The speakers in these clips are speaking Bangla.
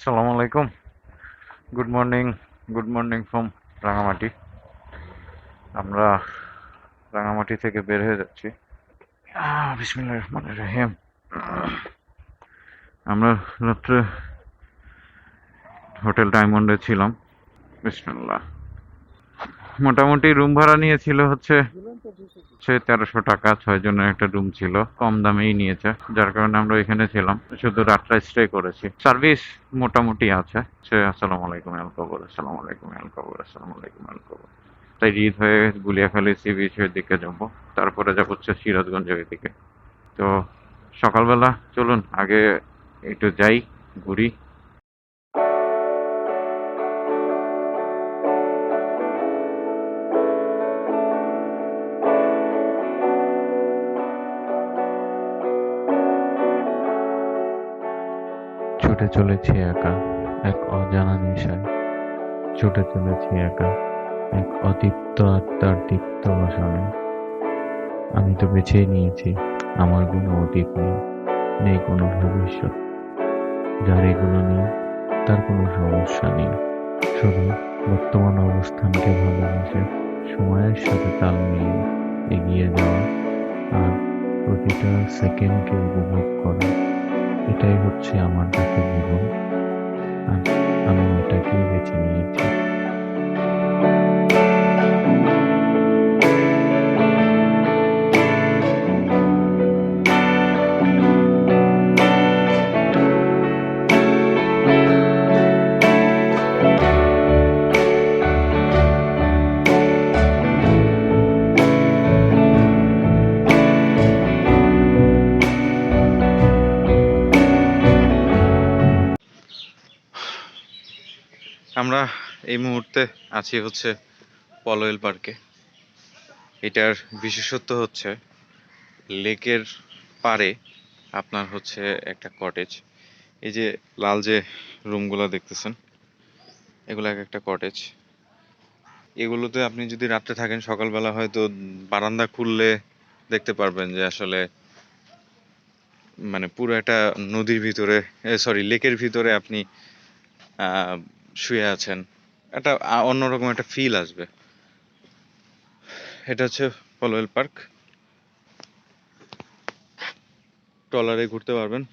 আসসালামু আলাইকুম। Good morning from Rangamati. আমরা রাঙামাটি থেকে বের হয়ে যাচ্ছি। বিসমিল্লাহির রহমানির রহিম। আমরা রাত্রে হোটেল ডায়মন্ডে ছিলাম। বিসমিল্লাহ। মোটামুটি রুম ভাড়া নিয়েছিল হচ্ছে 1300 টাকা। 6 জনের একটা রুম ছিল, কম দামেই নিয়েছে, যার কারণে আমরা এখানে ছিলাম। শুধু রাতটা স্টে করেছি। সার্ভিস মোটামুটি আছে। আসসালামু আলাইকুম আল কবর, আসসালামু আলাইকুম আল কবর, আসসালামু আলাইকুম আল কবর। তাই ঈদ হয়ে গুলিয়াখালী সি বিচের দিকে যাবো, তারপরে যাবো হচ্ছে সিরাজগঞ্জের দিকে। তো সকালবেলা চলুন আগে একটু যাই, ঘুরি। ছুটে চলেছি একা এক অজানা নেশায়, ছুটে চলেছি একা এক অদীপ্ত আত্মার দীপ্ত বাসনে। আমি তো বেছেই নিয়েছি, আমার কোনো অতীত নেই, নেই কোনো ভবিষ্যৎ। যার এগুলো নেই তার কোনো সমস্যা নেই, শুধু বর্তমান অবস্থানকে ভালোবেসে সময়ের সাথে তাল মিলিয়ে এগিয়ে যাওয়া আর প্রতিটা সেকেন্ডকে উপভোগ করা। এটাই হচ্ছে আমার কাছে জীবন, আর আমি এটাকেই বেছে নিয়েছি। আমরা এই মুহূর্তে আছি হচ্ছে পলয়েল পার্কে। এটার বিশেষত্ব হচ্ছে লেকের পাড়ে আপনার হচ্ছে একটা কটেজ। এই যে লাল যে রুমগুলো দেখতেছেন, এগুলো এক একটা কটেজ। এগুলোতে আপনি যদি রাত্রে থাকেন, সকালবেলা হয়তো বারান্দা খুললে দেখতে পারবেন যে আসলে মানে পুরো একটা নদীর ভিতরে, লেকের ভিতরে আপনি শুয়ে আছেন। একটা অন্যরকম একটা ফিল আসবে। এটা হচ্ছে পলয়েল পার্ক। ট্রলারে ঘুরতে পারবেন।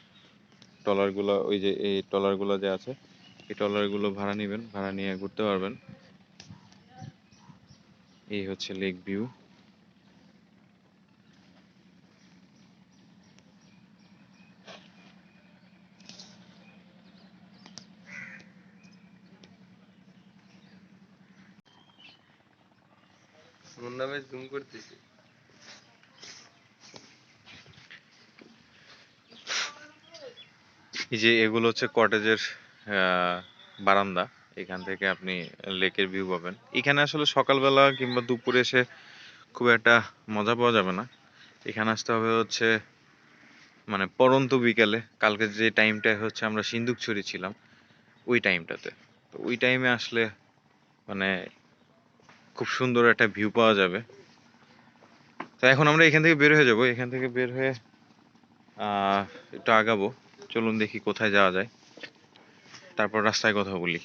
ট্রলারগুলো, ওই যে এই ট্রলারগুলো যে আছে, এই ট্রলারগুলো ভাড়া নেবেন, ভাড়া নিয়ে ঘুরতে পারবেন। এই হচ্ছে লেক ভিউ। জুম করতেছি। এই যে এগুলো হচ্ছে কটেজের বারান্দা। এখান থেকে আপনি লেকের ভিউ পাবেন। এখানে আসলে সকালবেলা কিংবা দুপুরে এসে খুব একটা মজা পাওয়া যাবে না। এখানে আসতে হবে হচ্ছে মানে পড়ন্ত বিকালে। কালকে যে টাইমটায় হচ্ছে আমরা সিন্দুকছড়ি ছিলাম, ওই টাইমটাতে। তো ওই টাইমে আসলে মানে খুব সুন্দর একটা ভিউ পাওয়া যাবে। তো এখন আমরা এখান থেকে বের হয়ে যাব। এখান থেকে বের হয়ে একটু আগাবো। চলুন দেখি কোথায় যাওয়া যায়, তারপর রাস্তায় কথা বলি।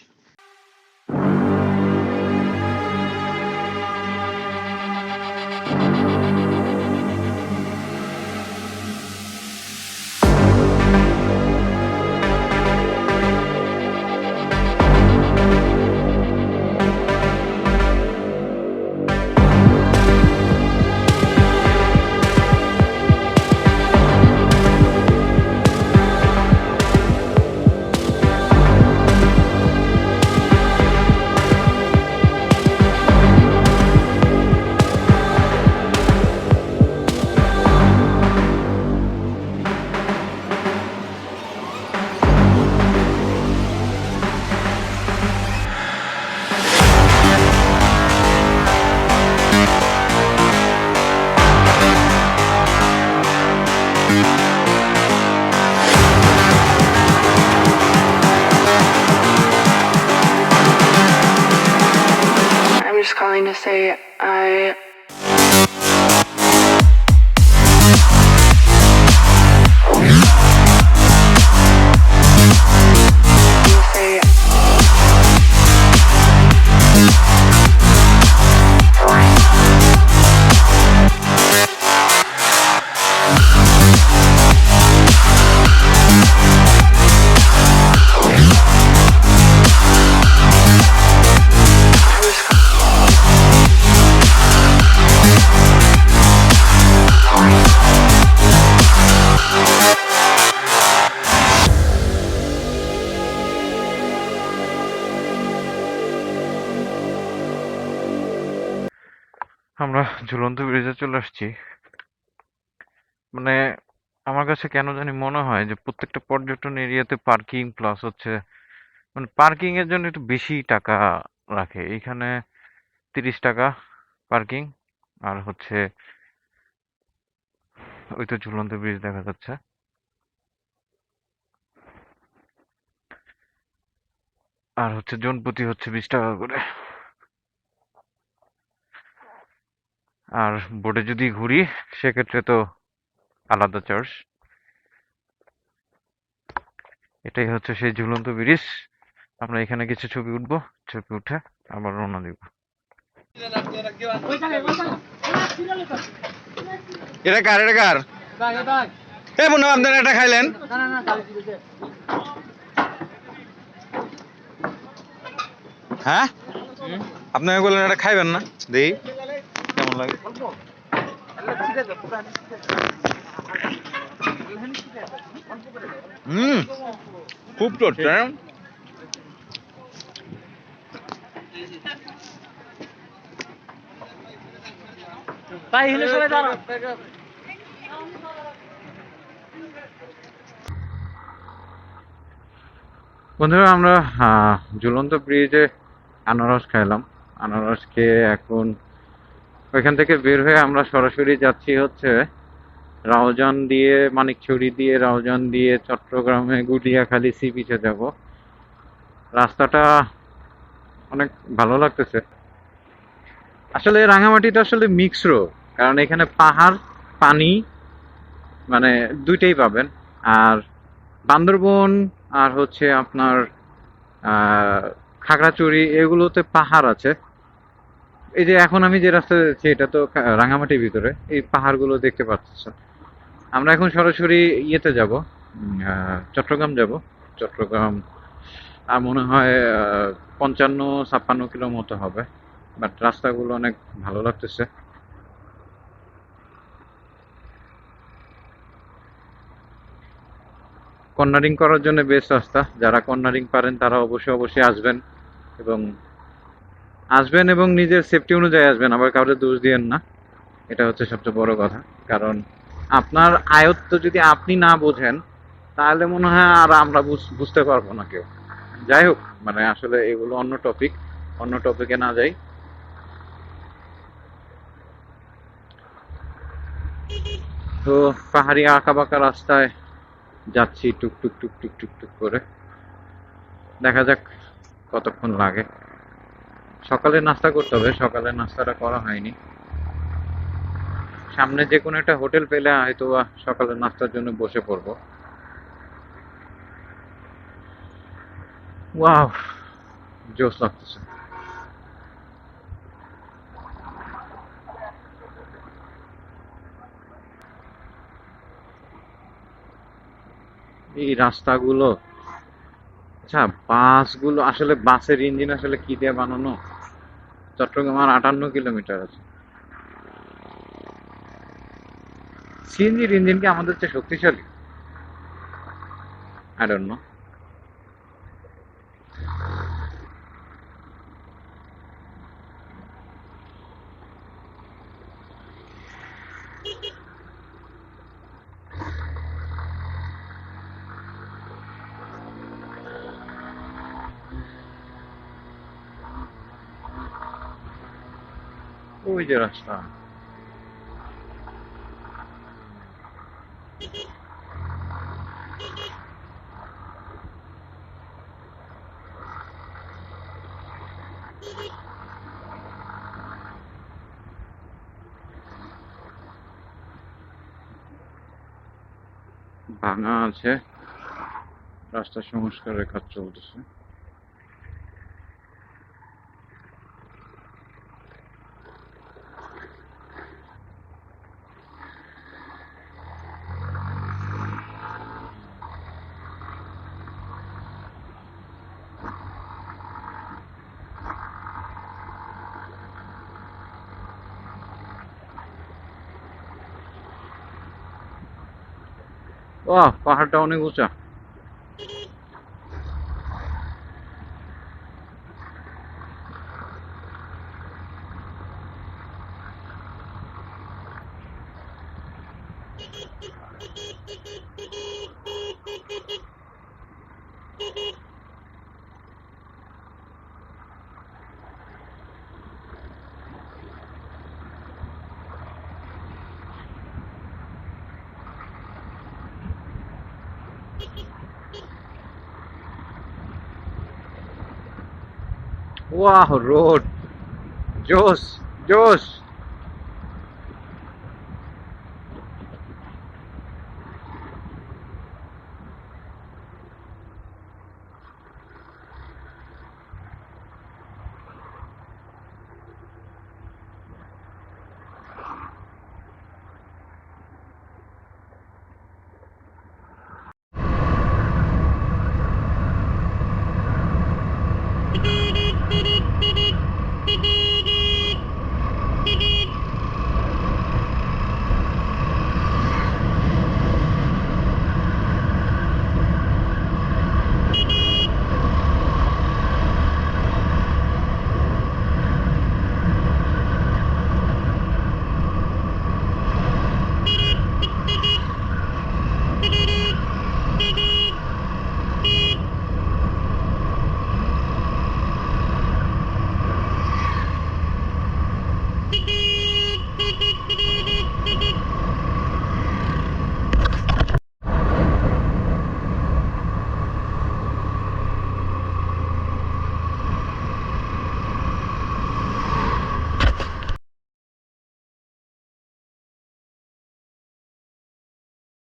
I'm just calling to say I say আমরা ঝুলন্ত ব্রিজে চলে আসছি। মানে আমার কাছে কেন জানি মনে হয় যে প্রত্যেকটা পর্যটন এরিয়াতে পার্কিং প্লাস হচ্ছে মানে পার্কিং এর জন্য একটু বেশি টাকা রাখে। এইখানে 30 টাকা পার্কিং, আর হচ্ছে ওই তো ঝুলন্ত ব্রিজ দেখা যাচ্ছে। আর হচ্ছে জনপ্রতি হচ্ছে 20 টাকা করে। আর বোটে যদি ঘুরি সেক্ষেত্রে তো আলাদা চার্জ। এটাই হচ্ছে সেই ঝুলন্ত ব্রিজ। আমরা এখানে কিছু ছবি উঠবো, ছবি উঠে আবার রওনা দিব। এটা কার, এটা কার? এ মনে হয় আপনারা এটা খাইলেন? হ্যাঁ, আপনারা বললেন এটা খাইবেন না? দেই কেমন লাগে। হুম, খুব টেস্টি। বন্ধুরা আমরা ঝুলন্ত ব্রিজে আনারস খাইলাম। আনারস খেয়ে এখন ওইখান থেকে বের হয়ে আমরা সরাসরি যাচ্ছি হচ্ছে রাউজান দিয়ে, মানিকছড়ি দিয়ে, রাউজান দিয়ে চট্টগ্রামে গুলিয়াখালী সি বিচে যাব। রাস্তাটা অনেক ভালো লাগতেছে। আসলে রাঙামাটিটা আসলে মিক্স রোড, কারণ এখানে পাহাড়, পানি, মানে দুইটাই পাবেন। আর বান্দরবন আর হচ্ছে আপনার খাগড়াছড়ি এগুলোতে পাহাড় আছে। এই যে এখন আমি যে রাস্তায় যাচ্ছি এটা তো রাঙামাটির ভিতরে, এই পাহাড়গুলো দেখতে পাচ্ছেন। আমরা এখন সরাসরি ইয়েতে যাব, চট্টগ্রাম যাব। চট্টগ্রাম আর মনে হয় 55-56 কিলো মতো হবে। বাট রাস্তাগুলো অনেক ভালো লাগতেছে। কর্নারিং করার জন্য বেস্ট রাস্তা। যারা কর্নারিং পারেন তারা অবশ্যই অবশ্যই আসবেন, এবং নিজের সেফটি অনুযায়ী আসবেন, আবার কাউকে দোষ দিয়েন না। এটা হচ্ছে সবচেয়ে বড় কথা। কারণ আপনার আয়ত্ত যদি আপনি না বোঝেন তাহলে মনে হয় আর আমরা বুঝতে পারবো না কেউ। যাই হোক, মানে আসলে এগুলো অন্য টপিক, অন্য টপিকে না যাই। তো পাহাড়ি আঁকা বাঁকা রাস্তায় যাচ্ছি টুক টুক টুক টুক টুক টুক করে। দেখা যাক কতক্ষণ লাগে। সকালে নাস্তা করতে হবে, সকালে নাস্তাটা করা হয়নি। সামনে যে কোনো একটা হোটেল পেলে হয়তো সকালের নাস্তার জন্য বসে পড়বো। ওয়াও, জোস লাগতেছে। এই রাস্তাগুলো, আচ্ছা বাসগুলো, আসলে বাসের ইঞ্জিন আসলে কি দিয়ে বানানো? চট্টগ্রাম আর 58 কিলোমিটার আছে। সিএনজির ইঞ্জিন কি আমাদের চেয়ে শক্তিশালী? I don't know. ওই যে রাস্তা, ভাঙা আছে, রাস্তা সংস্কারের কাজ চলতেছে। বাহ, পাহাড়টা অনেক উঁচা। Wow, road. Josh, Josh.